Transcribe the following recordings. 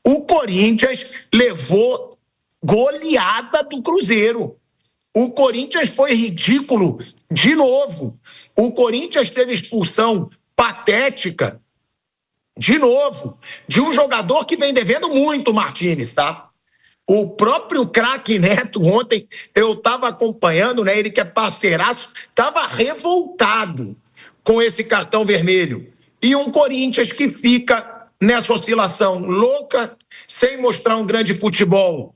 O Corinthians levou goleada do Cruzeiro. O Corinthians foi ridículo de novo. O Corinthians teve expulsão patética de novo de um jogador que vem devendo muito, Martínez, tá? O próprio craque Neto, ontem eu estava acompanhando, né? Ele que é parceiraço, estava revoltado com esse cartão vermelho. E um Corinthians que fica nessa oscilação louca, sem mostrar um grande futebol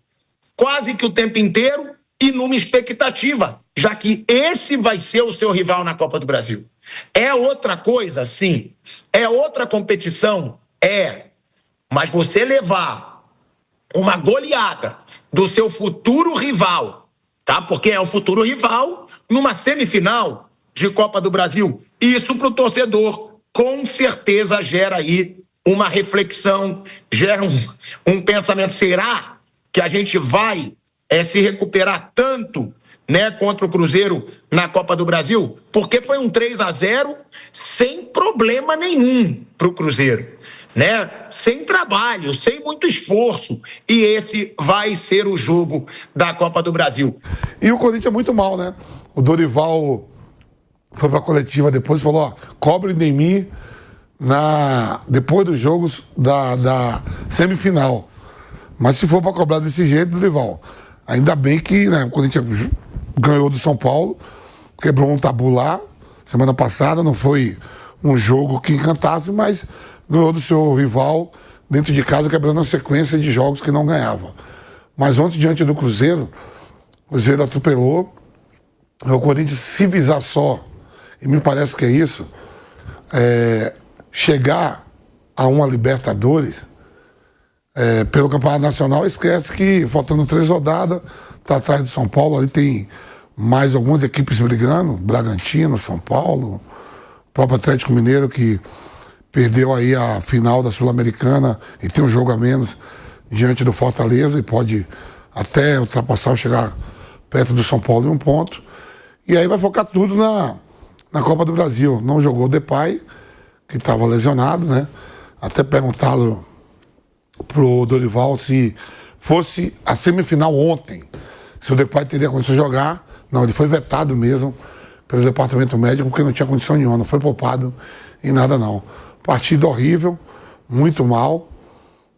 quase que o tempo inteiro e numa expectativa, já que esse vai ser o seu rival na Copa do Brasil. É outra coisa, sim. É outra competição? É. Mas você levar uma goleada do seu futuro rival, tá? Porque é o futuro rival numa semifinal de Copa do Brasil. Isso pro torcedor com certeza gera aí uma reflexão, gera um pensamento. Será que a gente vai se recuperar tanto, né, contra o Cruzeiro na Copa do Brasil? Porque foi um 3-0 sem problema nenhum pro Cruzeiro, né? Sem trabalho, sem muito esforço. E esse vai ser o jogo da Copa do Brasil. E o Corinthians é muito mal, né? O Dorival foi pra coletiva depois e falou, ó, cobrem de mim depois dos jogos da semifinal. Mas se for pra cobrar desse jeito, Dorival, ainda bem que, né, o Corinthians ganhou do São Paulo, quebrou um tabu lá, semana passada, não foi um jogo que encantasse, mas ganhou do seu rival dentro de casa, quebrando uma sequência de jogos que não ganhava. Mas ontem, diante do Cruzeiro, o Cruzeiro atropelou, o Corinthians se visar só, e me parece que é isso, chegar a uma Libertadores, pelo Campeonato Nacional, esquece que, faltando 3 rodadas, está atrás do São Paulo, ali tem mais algumas equipes brigando, Bragantino, São Paulo, o próprio Atlético Mineiro, que perdeu aí a final da Sul-Americana e tem um jogo a menos diante do Fortaleza e pode até ultrapassar ou chegar perto do São Paulo em um ponto. E aí vai focar tudo na Copa do Brasil. Não jogou o Depay, que estava lesionado, né? Até perguntá-lo pro Dorival se fosse a semifinal ontem, se o Depay teria condição de jogar. Não, ele foi vetado mesmo pelo departamento médico porque não tinha condição nenhuma, não foi poupado em nada não. Partida horrível, muito mal,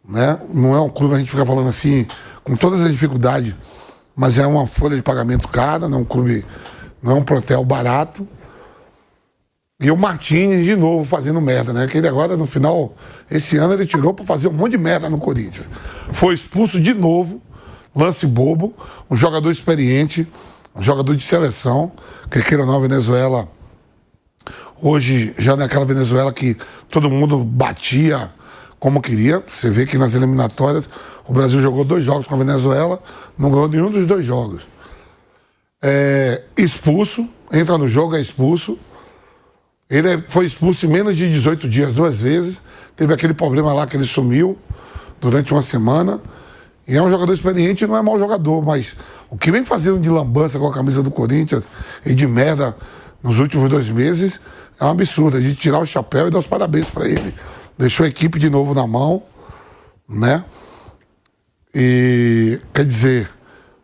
né? Não é um clube, a gente fica falando assim, com todas as dificuldades, mas é uma folha de pagamento cara, não é um clube, não é um plantel barato. E o Martínez de novo fazendo merda, né? Que ele agora, no final, esse ano ele tirou para fazer um monte de merda no Corinthians. Foi expulso de novo, lance bobo, um jogador experiente, um jogador de seleção, que queira ou não, a Venezuela, hoje já não é aquela Venezuela que todo mundo batia como queria. Você vê que nas eliminatórias o Brasil jogou 2 jogos com a Venezuela, não ganhou nenhum dos 2 jogos. Expulso, entra no jogo, é expulso. Ele foi expulso em menos de 18 dias 2 vezes. Teve aquele problema lá que ele sumiu durante uma semana. E é um jogador experiente, não é mau jogador, mas o que vem fazendo de lambança com a camisa do Corinthians e de merda nos últimos 2 meses é um absurdo. É de tirar o chapéu e dar os parabéns para ele. Deixou a equipe de novo na mão, né? E, quer dizer,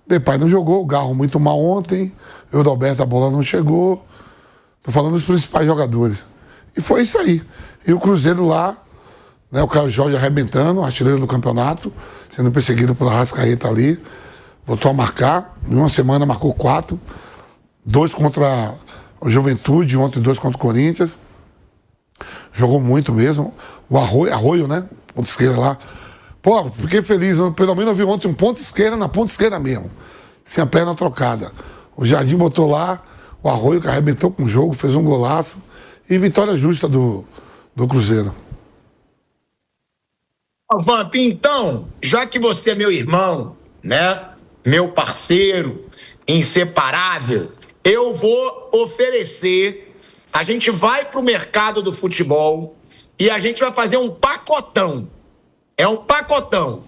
Depay não jogou, o Garro muito mal ontem, o Roberto, a bola não chegou. Tô falando dos principais jogadores. E foi isso aí. E o Cruzeiro lá, né, o Caio Jorge arrebentando, artilheiro do campeonato, sendo perseguido pela Arrascaeta ali, voltou a marcar, em uma semana marcou 4, 2 contra o Juventude, ontem 2 contra o Corinthians. Jogou muito mesmo. O Arroio, né, ponta esquerda lá. Pô, fiquei feliz, pelo menos eu vi ontem um ponta esquerda na ponta esquerda mesmo, sem a perna trocada. O Jardim botou lá, o Arroio que arrebentou com o jogo, fez um golaço. E vitória justa do Cruzeiro. Vamp, então, já que você é meu irmão, né? Meu parceiro, inseparável, eu vou oferecer. A gente vai pro mercado do futebol e a gente vai fazer um pacotão. É um pacotão.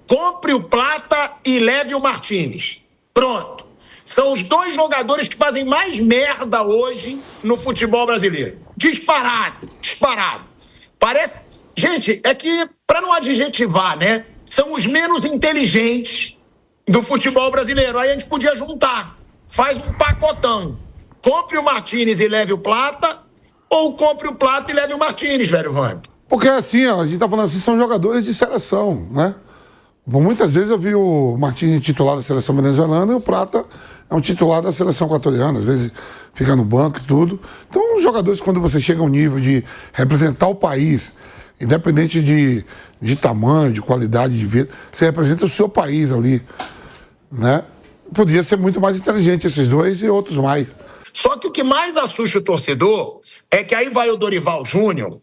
Compre o Plata e leve o Martínez. Pronto. São os 2 jogadores que fazem mais merda hoje no futebol brasileiro. Disparado, disparado. Parece... Gente, é que para não adjetivar, né? São os menos inteligentes do futebol brasileiro. Aí a gente podia juntar, faz um pacotão. Compre o Martínez e leve o Plata, ou compre o Plata e leve o Martínez, velho Vamp. Porque assim, ó, a gente tá falando assim, são jogadores de seleção, né? Muitas vezes eu vi o Martínez titular da seleção venezuelana e o Plata é um titular da seleção equatoriana, às vezes fica no banco e tudo. Então, os jogadores, quando você chega a um nível de representar o país, independente de tamanho, de qualidade de vida, você representa o seu país ali, né? Podia ser muito mais inteligente esses dois e outros mais. Só que o que mais assusta o torcedor é que aí vai o Dorival Júnior,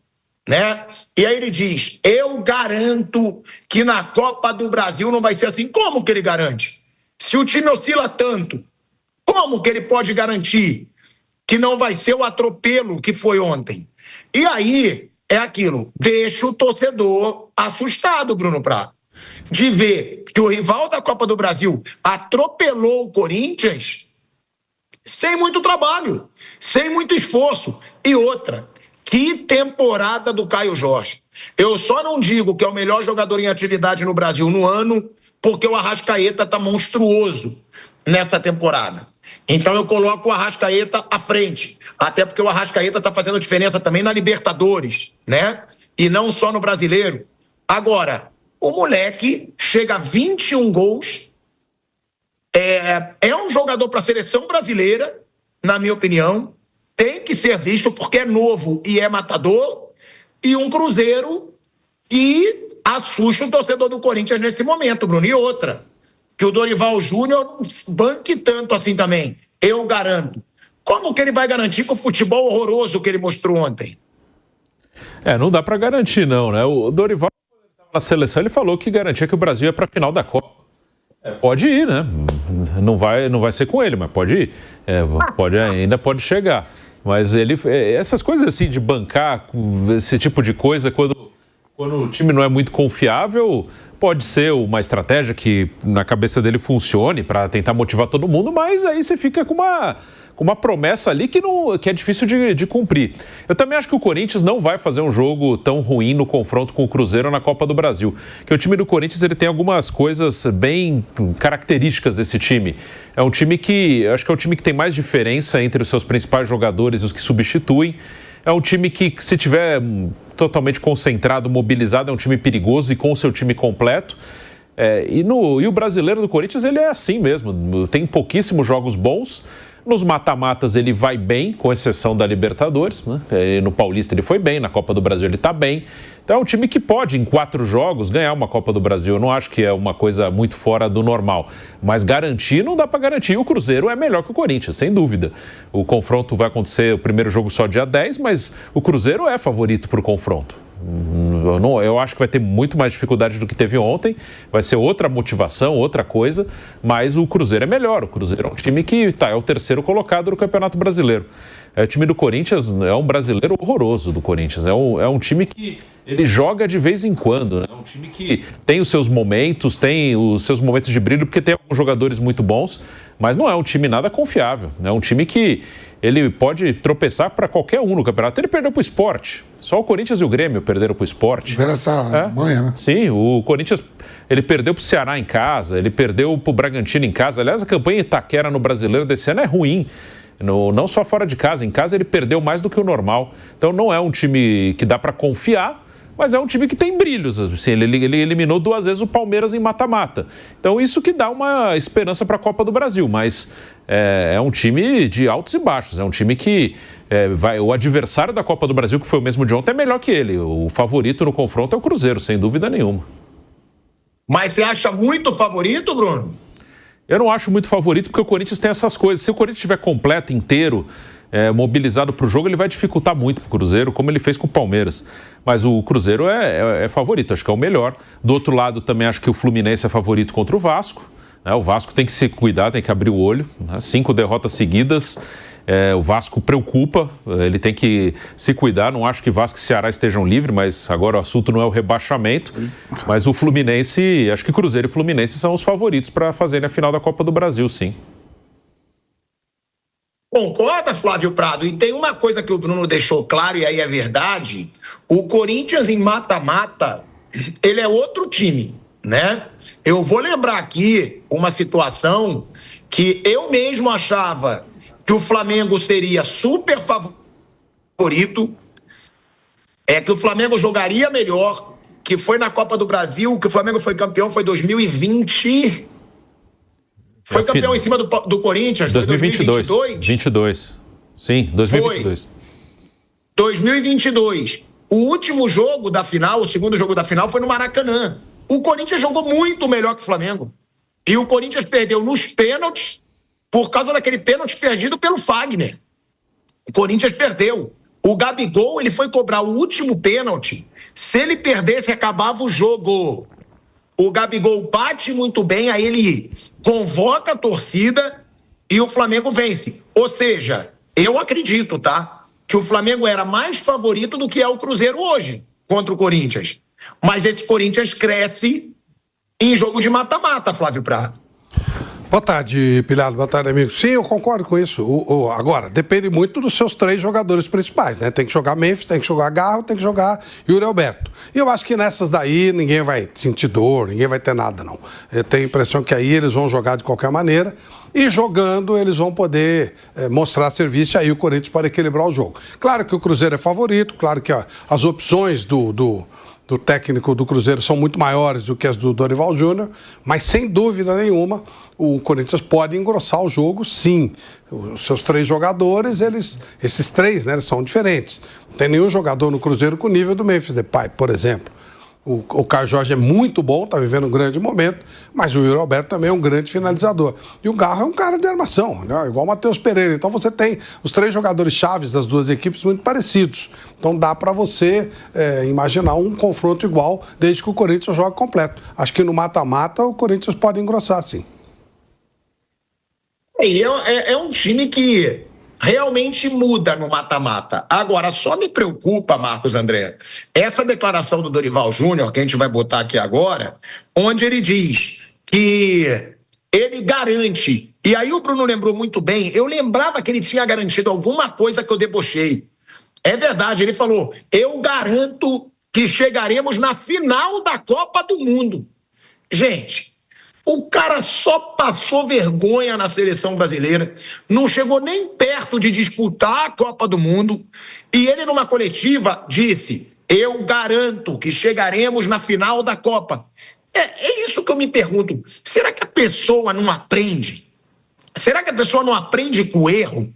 né? E aí ele diz, eu garanto que na Copa do Brasil não vai ser assim. Como que ele garante? Se o time oscila tanto, como que ele pode garantir que não vai ser o atropelo que foi ontem? E aí é aquilo, deixa o torcedor assustado, Bruno Prado, de ver que o rival da Copa do Brasil atropelou o Corinthians sem muito trabalho, sem muito esforço. E outra, que temporada do Caio Jorge. Eu só não digo que é o melhor jogador em atividade no Brasil no ano, porque o Arrascaeta tá monstruoso nessa temporada. Então eu coloco o Arrascaeta à frente, até porque o Arrascaeta tá fazendo diferença também na Libertadores, né? E não só no Brasileiro. Agora, o moleque chega a 21 gols, é um jogador para a seleção brasileira, na minha opinião, tem que ser visto porque é novo e é matador, e um Cruzeiro que assusta o torcedor do Corinthians nesse momento, Bruno. E outra, que o Dorival Júnior banque tanto assim também, eu garanto. Como que ele vai garantir com o futebol horroroso que ele mostrou ontem? Não dá para garantir não, né? O Dorival, na seleção, ele falou que garantia que o Brasil ia para a final da Copa. Pode ir, né? Não vai ser com ele, mas pode ir. Ainda pode chegar. Mas essas coisas assim de bancar, esse tipo de coisa, quando o time não é muito confiável, pode ser uma estratégia que na cabeça dele funcione para tentar motivar todo mundo, mas aí você fica com uma promessa ali que é difícil de cumprir. Eu também acho que o Corinthians não vai fazer um jogo tão ruim no confronto com o Cruzeiro na Copa do Brasil. Que o time do Corinthians ele tem algumas coisas bem características desse time. É um time que, acho que é o time que tem mais diferença entre os seus principais jogadores e os que substituem. É um time que, se tiver totalmente concentrado, mobilizado, é um time perigoso e com o seu time completo. E o brasileiro do Corinthians, ele é assim mesmo. Tem pouquíssimos jogos bons. Nos mata-matas ele vai bem, com exceção da Libertadores, né? No Paulista ele foi bem, na Copa do Brasil ele está bem. Então é um time que pode, em 4 jogos, ganhar uma Copa do Brasil. Eu não acho que é uma coisa muito fora do normal. Mas garantir, não dá para garantir. O Cruzeiro é melhor que o Corinthians, sem dúvida. O confronto vai acontecer, o primeiro jogo só dia 10, mas o Cruzeiro é favorito para o confronto. Eu acho que vai ter muito mais dificuldade do que teve ontem, vai ser outra motivação, outra coisa, mas o Cruzeiro é melhor. O Cruzeiro é um time que é o terceiro colocado no Campeonato Brasileiro. O time do Corinthians é um brasileiro horroroso do Corinthians, é um time que ele joga de vez em quando, né? É um time que tem os seus momentos de brilho, porque tem alguns jogadores muito bons, mas não é um time nada confiável, é um time que ele pode tropeçar para qualquer um no campeonato. Ele perdeu para o Sport. Só o Corinthians e o Grêmio perderam para o Sport. Essa manhã, né? Sim, o Corinthians ele perdeu para o Ceará em casa, ele perdeu para o Bragantino em casa. Aliás, a campanha em Itaquera no Brasileiro desse ano é ruim. Não só fora de casa, em casa ele perdeu mais do que o normal. Então não é um time que dá para confiar, mas é um time que tem brilhos. Assim, ele eliminou 2 vezes o Palmeiras em mata-mata. Então isso que dá uma esperança para a Copa do Brasil, mas é um time de altos e baixos, é um time que o adversário da Copa do Brasil, que foi o mesmo de ontem, é melhor que ele. O favorito no confronto é o Cruzeiro, sem dúvida nenhuma. Mas você acha muito favorito, Bruno? Eu não acho muito favorito, porque o Corinthians tem essas coisas. Se o Corinthians estiver completo, inteiro, mobilizado para o jogo, ele vai dificultar muito para o Cruzeiro, como ele fez com o Palmeiras. Mas o Cruzeiro é favorito, acho que é o melhor. Do outro lado, também acho que o Fluminense é favorito contra o Vasco. O Vasco tem que se cuidar, tem que abrir o olho. 5 derrotas seguidas, o Vasco preocupa, ele tem que se cuidar. Não acho que Vasco e Ceará estejam livres, mas agora o assunto não é o rebaixamento. Mas o Fluminense, acho que Cruzeiro e Fluminense são os favoritos para fazerem a final da Copa do Brasil, sim. Concorda, Flávio Prado? E tem uma coisa que o Bruno deixou claro, e aí é verdade: o Corinthians em mata-mata ele é outro time, né? Eu vou lembrar aqui uma situação que eu mesmo achava que o Flamengo seria super favorito, que o Flamengo jogaria melhor, que foi na Copa do Brasil, que o Flamengo foi campeão, foi 2020. Foi campeão em cima do Corinthians, 2022. 22. Sim, 2022. Foi 2022. O último jogo da final, o segundo jogo da final, foi no Maracanã. O Corinthians jogou muito melhor que o Flamengo. E o Corinthians perdeu nos pênaltis por causa daquele pênalti perdido pelo Fagner. O Corinthians perdeu. O Gabigol, ele foi cobrar o último pênalti. Se ele perdesse, acabava o jogo. O Gabigol bate muito bem, aí ele convoca a torcida e o Flamengo vence. Ou seja, eu acredito, tá? Que o Flamengo era mais favorito do que é o Cruzeiro hoje contra o Corinthians. Mas esse Corinthians cresce em jogo de mata-mata, Flávio Prado. Boa tarde, Pilhado. Boa tarde, amigo. Sim, eu concordo com isso. Agora, depende muito dos seus 3 jogadores principais, né? Tem que jogar Memphis, tem que jogar Garro, tem que jogar Yuri Alberto. E eu acho que nessas daí ninguém vai sentir dor, ninguém vai ter nada, não. Eu tenho a impressão que aí eles vão jogar de qualquer maneira e jogando eles vão poder mostrar serviço e aí o Corinthians pode equilibrar o jogo. Claro que o Cruzeiro é favorito, claro que as opções do técnico do Cruzeiro são muito maiores do que as do Dorival Júnior, mas sem dúvida nenhuma o Corinthians pode engrossar o jogo, sim. Os seus 3 jogadores, esses 3, né, eles são diferentes. Não tem nenhum jogador no Cruzeiro com o nível do Memphis Depay, por exemplo. O Caio Jorge é muito bom, está vivendo um grande momento, mas o Yuri Alberto também é um grande finalizador. E o Garro é um cara de armação, né? Igual o Matheus Pereira. Então você tem os 3 jogadores chaves das duas equipes muito parecidos. Então dá para você imaginar um confronto igual, desde que o Corinthians jogue completo. Acho que no mata-mata o Corinthians pode engrossar, sim. É um time que realmente muda no mata-mata. Agora, só me preocupa, Marcos André, essa declaração do Dorival Júnior, que a gente vai botar aqui agora, onde ele diz que ele garante, e aí o Bruno lembrou muito bem, eu lembrava que ele tinha garantido alguma coisa que eu debochei. É verdade, ele falou, eu garanto que chegaremos na final da Copa do Mundo. Gente, o cara só passou vergonha na seleção brasileira, não chegou nem perto de disputar a Copa do Mundo, e ele numa coletiva disse, eu garanto que chegaremos na final da Copa. É isso que eu me pergunto, será que a pessoa não aprende? Será que a pessoa não aprende com o erro?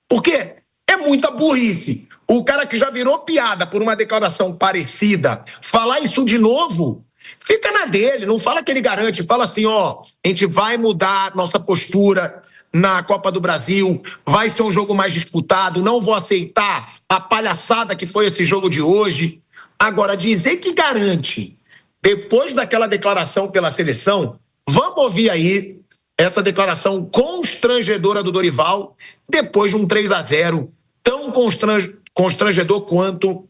Porque é muita burrice. O cara que já virou piada por uma declaração parecida, falar isso de novo... Fica na dele, não fala que ele garante, fala assim, ó, a gente vai mudar nossa postura na Copa do Brasil, vai ser um jogo mais disputado, não vou aceitar a palhaçada que foi esse jogo de hoje. Agora, dizer que garante, depois daquela declaração pela seleção, vamos ouvir aí essa declaração constrangedora do Dorival, depois de um 3-0, tão constrangedor quanto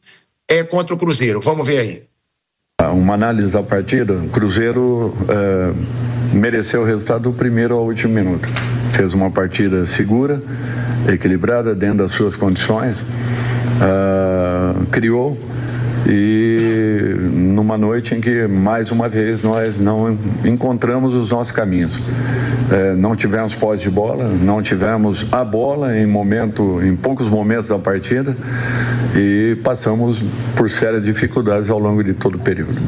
contra o Cruzeiro. Vamos ver aí. Uma análise da partida, o Cruzeiro mereceu o resultado do primeiro ao último minuto. Fez uma partida segura, equilibrada, dentro das suas condições, criou e numa noite em que, mais uma vez, nós não encontramos os nossos caminhos. Não tivemos posse de bola, não tivemos a bola em poucos momentos da partida e passamos por sérias dificuldades ao longo de todo o período.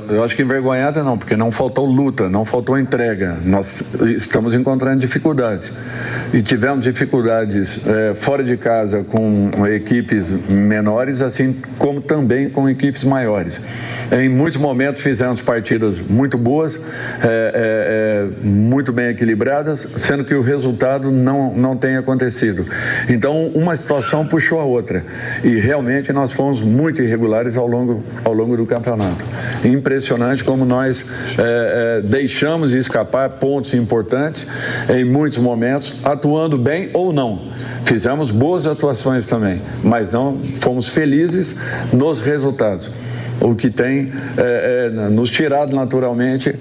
Eu acho que envergonhada não, porque não faltou luta, não faltou entrega. Nós estamos encontrando dificuldades. E tivemos dificuldades fora de casa com equipes menores, assim como também com equipes maiores. Em muitos momentos fizemos partidas muito boas, muito bem equilibradas, sendo que o resultado não tem acontecido. Então, uma situação puxou a outra. E realmente nós fomos muito irregulares ao longo do campeonato. Impressionante como nós deixamos de escapar pontos importantes em muitos momentos, atuando bem ou não. Fizemos boas atuações também, mas não fomos felizes nos resultados. O que tem nos tirado naturalmente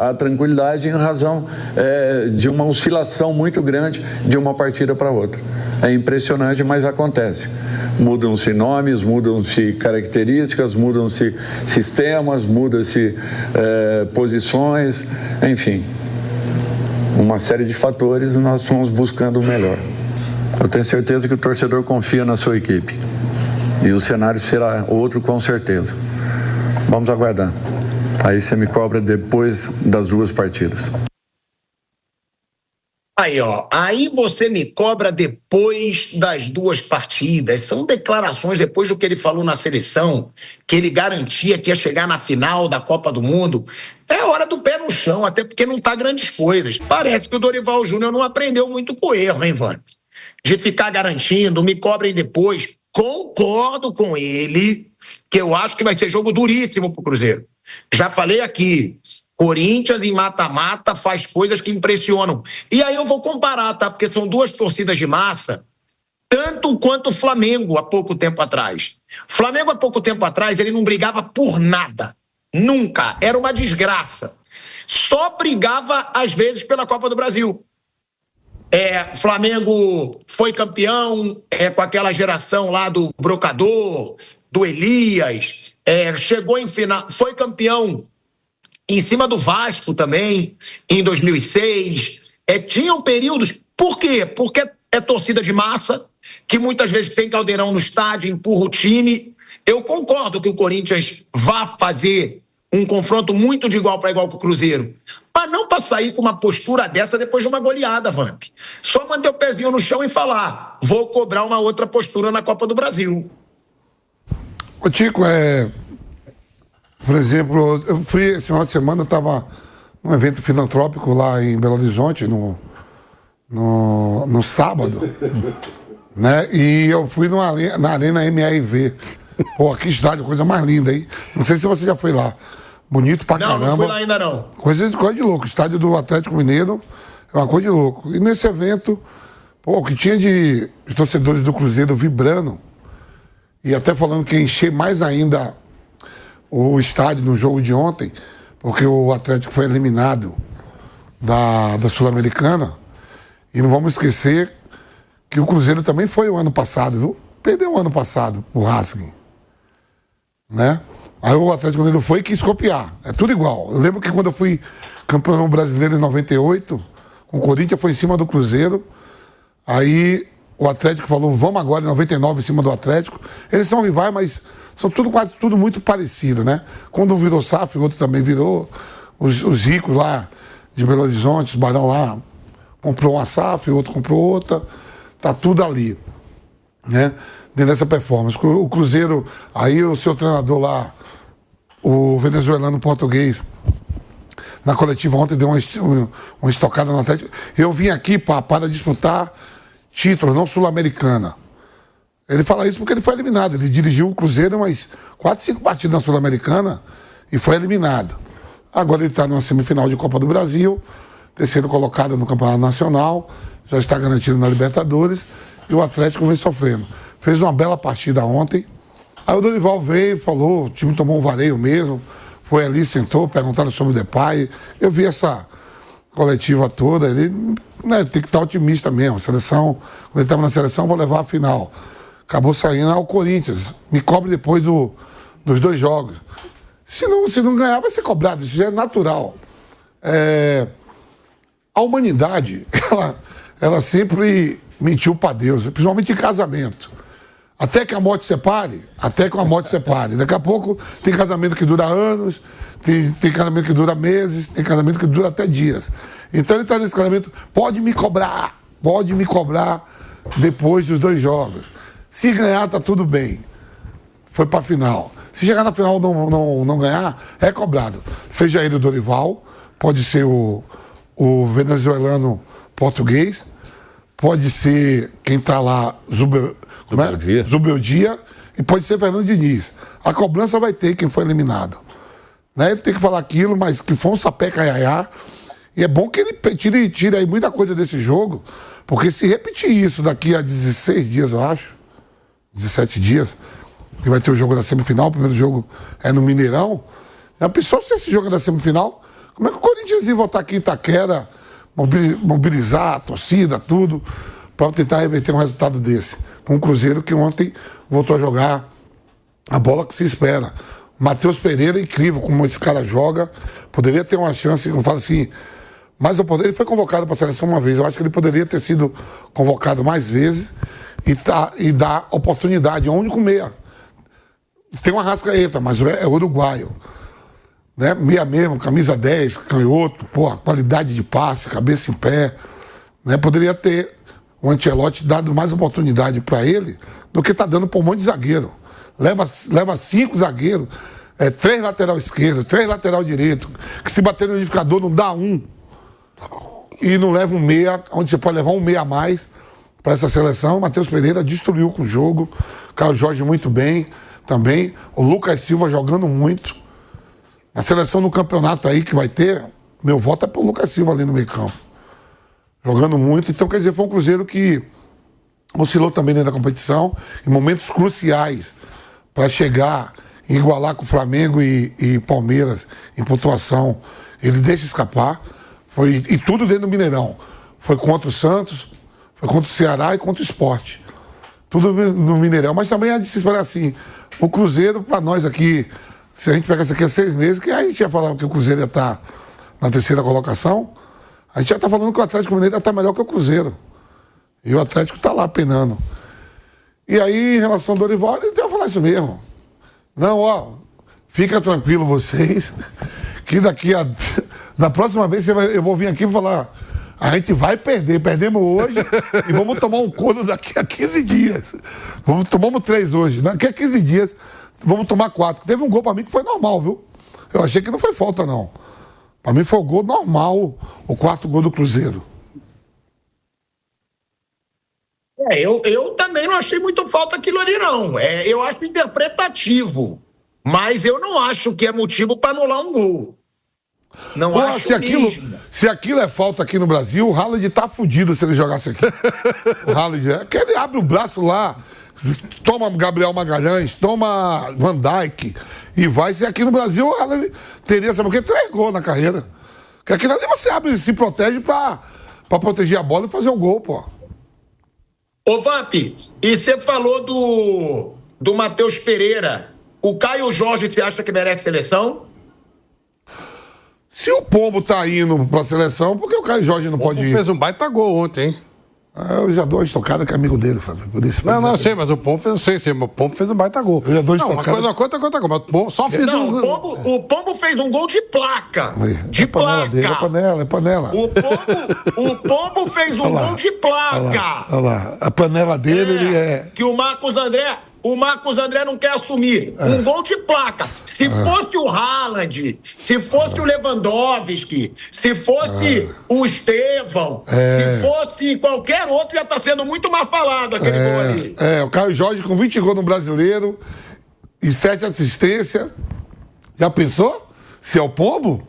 a tranquilidade em razão de uma oscilação muito grande de uma partida para outra. É impressionante, mas acontece. mudam-se nomes, mudam-se características, mudam-se sistemas, mudam-se posições, enfim, uma série de fatores, nós fomos buscando o melhor. Eu tenho certeza que o torcedor confia na sua equipe e o cenário será outro, com certeza. Vamos aguardar. Aí você me cobra depois das 2 partidas. Aí você me cobra depois das 2 partidas. São declarações depois do que ele falou na seleção, que ele garantia que ia chegar na final da Copa do Mundo. É hora do pé no chão, até porque não tá grandes coisas. Parece que o Dorival Júnior não aprendeu muito com o erro, hein, Vamp? De ficar garantindo, me cobrem depois. Concordo com ele, que eu acho que vai ser jogo duríssimo pro Cruzeiro. Já falei aqui, Corinthians em mata-mata faz coisas que impressionam. E aí eu vou comparar, tá? Porque são 2 torcidas de massa, tanto quanto o Flamengo há pouco tempo atrás. Flamengo há pouco tempo atrás, ele não brigava por nada. Nunca. Era uma desgraça. Só brigava, às vezes, pela Copa do Brasil. Flamengo foi campeão com aquela geração lá do Brocador, do Elias, chegou em final, foi campeão em cima do Vasco também, em 2006. Tinham períodos. Por quê? Porque é torcida de massa, que muitas vezes tem caldeirão no estádio, empurra o time. Eu concordo que o Corinthians vá fazer um confronto muito de igual para igual com o Cruzeiro. Mas não para sair com uma postura dessa depois de uma goleada, Vamp. Só manter o pezinho no chão e falar, vou cobrar uma outra postura na Copa do Brasil. Ô Tico, por exemplo, eu fui esse final de semana, eu estava num evento filantrópico lá em Belo Horizonte, no sábado, né? E eu fui na Arena MRV. Pô, que estádio, coisa mais linda, hein? Não sei se você já foi lá. Bonito pra caramba. Não fui lá ainda não. Coisa de louco. O estádio do Atlético Mineiro é uma coisa de louco. E nesse evento, o que tinha de torcedores do Cruzeiro vibrando, e até falando que ia encher mais ainda o estádio no jogo de ontem, porque o Atlético foi eliminado da Sul-Americana. E não vamos esquecer que o Cruzeiro também foi o ano passado, viu? Perdeu o ano passado o Racing, né? Aí o Atlético Mineiro foi e quis copiar. É tudo igual. Eu lembro que quando eu fui campeão brasileiro em 98, o Corinthians foi em cima do Cruzeiro. Aí o Atlético falou, vamos agora em 99 em cima do Atlético. Eles são rivais, mas são quase tudo muito parecido, né? Quando um virou SAF, o outro também virou. Os ricos lá de Belo Horizonte, os barão lá, comprou uma SAF, o outro comprou outra. Tá tudo ali, né? Dentro dessa performance. O Cruzeiro, aí o seu treinador lá, o venezuelano português, na coletiva ontem deu uma estocada no Atlético. Eu vim aqui para disputar título, não Sul-Americana. Ele fala isso porque ele foi eliminado. Ele dirigiu o Cruzeiro umas 4, 5 partidas na Sul-Americana e foi eliminado. Agora ele está numa semifinal de Copa do Brasil, terceiro colocado no Campeonato Nacional, já está garantido na Libertadores, e o Atlético vem sofrendo. Fez uma bela partida ontem. Aí o Dorival veio e falou, o time tomou um vareio mesmo, foi ali, sentou, perguntaram sobre o Depay. Eu vi essa coletiva toda, ele tem que estar otimista mesmo. A seleção, quando ele estava na seleção, vou levar a final. Acabou saindo ao Corinthians. Me cobre depois dos 2 jogos. Se não ganhar, vai ser cobrado, isso já é natural. A humanidade, ela sempre mentiu para Deus, principalmente em casamento. Até que a morte separe, Daqui a pouco tem casamento que dura anos, tem casamento que dura meses, tem casamento que dura até dias. Então ele está nesse casamento, pode me cobrar depois dos 2 jogos. Se ganhar, tá tudo bem. Foi para a final. Se chegar na final não ganhar, é cobrado. Seja ele o Dorival, pode ser o venezuelano português, pode ser quem está lá, Zubeldia, e pode ser Fernando Diniz. A cobrança vai ter quem foi eliminado. Né? Ele tem que falar aquilo, mas que foi um sapé caiaiá. E é bom que ele tire aí muita coisa desse jogo, porque se repetir isso daqui a 16 dias, eu acho, 17 dias, que vai ter o jogo da semifinal, o primeiro jogo é no Mineirão. A pessoa, se esse jogo é da semifinal, como é que o Corinthians ia voltar aqui em Itaquera, mobilizar a torcida, tudo, para tentar reverter um resultado desse? com o Cruzeiro, que ontem voltou a jogar a bola que se espera. Matheus Pereira é incrível como esse cara joga, poderia ter uma chance, eu falo assim, mas ele foi convocado para a seleção uma vez, eu acho que ele poderia ter sido convocado mais vezes e dar oportunidade, é o único meia. Tem uma Arrascaeta, mas é uruguaio. Né? Meia mesmo, camisa 10, canhoto, qualidade de passe, cabeça em pé. Né? Poderia ter o Ancelotti dado mais oportunidade para ele do que está dando para um monte de zagueiro. Leva 5 zagueiros, 3 lateral esquerdo, 3 lateral direito, que se bater no unificador não dá 1. E não leva um meia, onde você pode levar um meia a mais para essa seleção. O Matheus Pereira destruiu com o jogo. Carlos Jorge muito bem também. O Lucas Silva jogando muito. A seleção no campeonato aí que vai ter, meu voto é pro Lucas Silva ali no meio campo. Jogando muito. Então, quer dizer, foi um Cruzeiro que oscilou também dentro da competição, em momentos cruciais, para chegar e igualar com o Flamengo e Palmeiras em pontuação. Ele deixa escapar. E tudo dentro do Mineirão. Foi contra o Santos, foi contra o Ceará e contra o Sport. Tudo no Mineirão. Mas também é de se esperar assim. O Cruzeiro, para nós aqui, se a gente pegar isso aqui há 6 meses, que a gente ia falar que o Cruzeiro ia estar na 3ª colocação, a gente já está falando que o Atlético Mineiro está melhor que o Cruzeiro. E o Atlético está lá penando. E aí, em relação ao Dorival, ele deve falar isso mesmo. Não, fica tranquilo vocês, que na próxima vez eu vou vir aqui e falar, a gente vai perder, perdemos hoje e vamos tomar um couro daqui a 15 dias. Tomamos 3 hoje, daqui a 15 dias vamos tomar 4. Teve um gol pra mim que foi normal, viu? Eu achei que não foi falta, não. Pra mim foi o gol normal, o 4º gol do Cruzeiro. Eu também não achei muito falta aquilo ali, não. Eu acho interpretativo. Mas eu não acho que é motivo para anular um gol. Não acho se aquilo é falta aqui no Brasil, o Haaland tá fudido se ele jogasse aqui. O Haaland que ele abre o braço lá, toma Gabriel Magalhães, toma Van Dijk e vai. Se aqui no Brasil o Haaland teria, sabe o quê? 3 gols na carreira. Porque aquilo ali você abre e se protege pra proteger a bola e fazer o gol, pô. Ô, Vamp, e você falou do Matheus Pereira. O Caio Jorge, você acha que merece seleção? Se o Pombo tá indo pra seleção, por que o Caio Jorge não pode ir? Fez um baita gol ontem, hein? Eu já dou uma estocada que é amigo dele, Flávio. Por isso, não, sei, mas o Pombo fez, o Pombo fez um baita gol. Eu já dou uma estocada. Uma coisa conta, mas o Pombo só fez o Pombo fez um gol de placa. De placa. É panela. O Pombo fez um gol de placa. Olha lá. A panela dele, ele é... Que o Marcos André não quer assumir. Um gol de placa. Se fosse o Haaland, se fosse o Lewandowski, se fosse o Estevão, se fosse qualquer outro, ia estar sendo muito mais falado aquele gol ali. O Caio Jorge com 20 gols no Brasileiro e 7 assistências. Já pensou? Se é o Pombo?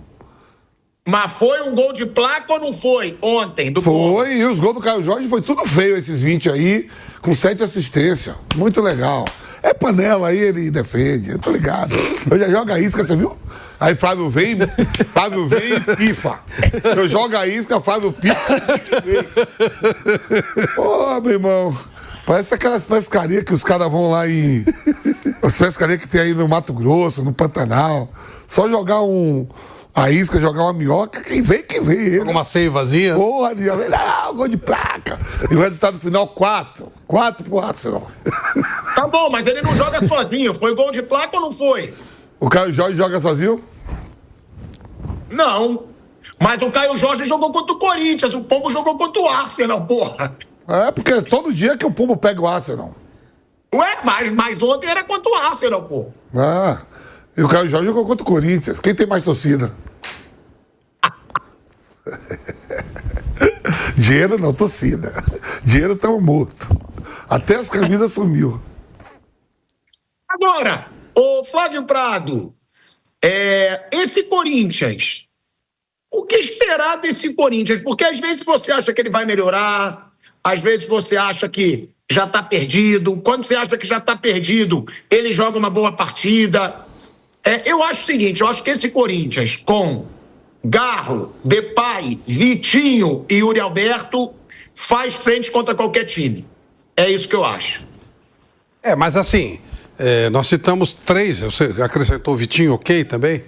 Mas foi um gol de placa ou não foi ontem? Foi, e os gols do Caio Jorge foi tudo feio, esses 20 aí, com 7 assistências. Muito legal. É panela aí, ele defende, eu tô ligado. Eu já jogo a isca, você viu? Aí Flávio vem e pifa. Eu jogo a isca, Flávio pifa. Ô, meu irmão, parece aquelas pescarias que os caras vão lá em... As pescarias que tem aí no Mato Grosso, no Pantanal. Só jogar a isca, jogar uma minhoca, quem vem. Uma seivazinha? Porra, não, gol de placa. E o resultado final, 4. 4 pro Arsenal. Tá bom, mas ele não joga sozinho. Foi gol de placa ou não foi? O Caio Jorge joga sozinho? Não. Mas o Caio Jorge jogou contra o Corinthians. O Pombo jogou contra o Arsenal, porra. Porque é todo dia que o Pombo pega o Arsenal. Ué, mas ontem era contra o Arsenal, pô. E o Caio Jorge jogou contra o Corinthians. Quem tem mais torcida? Dinheiro não, torcida. Dinheiro tá morto. Até as camisas sumiu. Agora, ô Flávio Prado, esse Corinthians, o que esperar desse Corinthians? Porque às vezes você acha que ele vai melhorar, às vezes você acha que já tá perdido. Quando você acha que já tá perdido, ele joga uma boa partida. Eu acho o seguinte, eu acho que esse Corinthians com Garro, Depay, Vitinho e Yuri Alberto faz frente contra qualquer time. É isso que eu acho. Mas assim, nós citamos 3, você acrescentou o Vitinho, ok, também.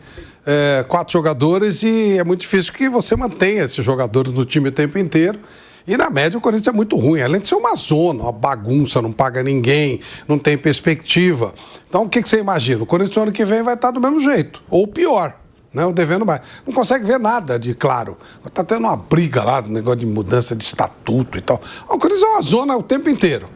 4 jogadores e é muito difícil que você mantenha esses jogadores no time o tempo inteiro. E na média o Corinthians é muito ruim, além de ser uma zona, uma bagunça, não paga ninguém, não tem perspectiva. Então o que você imagina? O Corinthians ano que vem vai estar do mesmo jeito, ou pior, né? O devendo mais. Não consegue ver nada de claro. Está tendo uma briga lá, um negócio de mudança de estatuto e tal. O Corinthians é uma zona o tempo inteiro.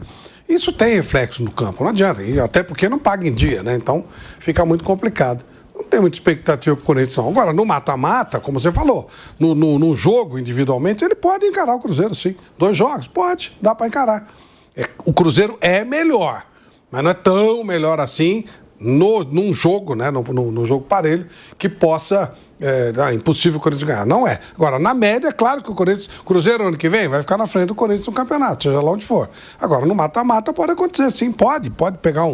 Isso tem reflexo no campo, não adianta, e até porque não paga em dia, né? Então fica muito complicado. Não tem muita expectativa para o Corinthians, não. Agora, no mata-mata, como você falou, no jogo individualmente, ele pode encarar o Cruzeiro, sim. 2 jogos? Pode, dá para encarar. O Cruzeiro é melhor, mas não é tão melhor assim num jogo, né? No jogo parelho, que possa... impossível o Corinthians ganhar. Não é. Agora, na média, é claro que o Cruzeiro ano que vem vai ficar na frente do Corinthians no campeonato, seja lá onde for. Agora, no mata-mata pode acontecer, sim, pode pegar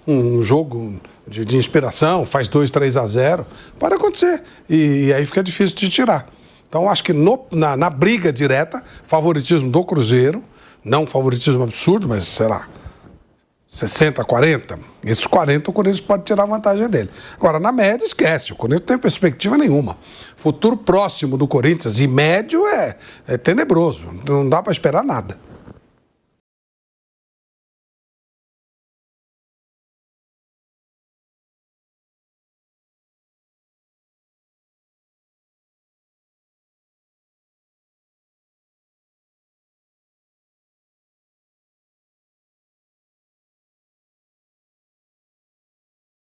um jogo de inspiração, faz 2, 3-0, pode acontecer. E aí fica difícil de tirar. Então, acho que na briga direta, favoritismo do Cruzeiro, não favoritismo absurdo, mas, sei lá, 60, 40, esses 40 o Corinthians pode tirar vantagem dele. Agora, na média, esquece, o Corinthians não tem perspectiva nenhuma. Futuro próximo do Corinthians e médio é tenebroso, não dá para esperar nada.